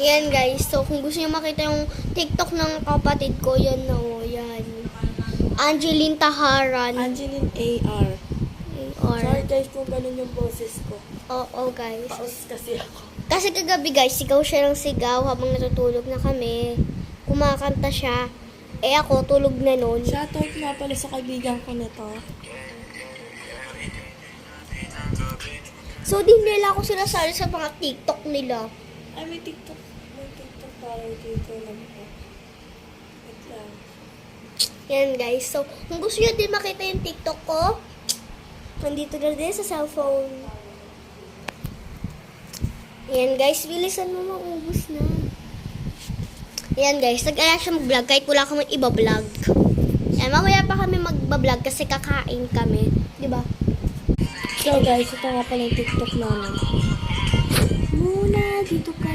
Yan guys, so kung gusto niyo makita yung TikTok ng kapatid ko, yan na yan. Angeline Taharan. Angeline A.R. Or, Sorry guys kung ganun yung boses ko. oo guys. Paus kasi ako. Kasi kagabi guys, sigaw siya ng sigaw habang natutulog na kami. Kumakanta siya. Eh ako, tulog na nun. Shoutout nga pala sa kaibigan ko nito. So, di nila ako sinasali sa mga TikTok nila. Ay, may TikTok. May TikTok para dito lang po. Wait lang. Yan guys. So, kung gusto nyo din makita yung TikTok ko, nandito na din sa cellphone. Yan guys, bilisan mo, maubos na. Yan guys, nag-aya siya mag-vlog kahit wala kami iba-vlog. Yan, mamaya pa kami mag-vlog kasi kakain kami. Diba? So guys, ito nga pala yung TikTok namin. Muna, dito ka.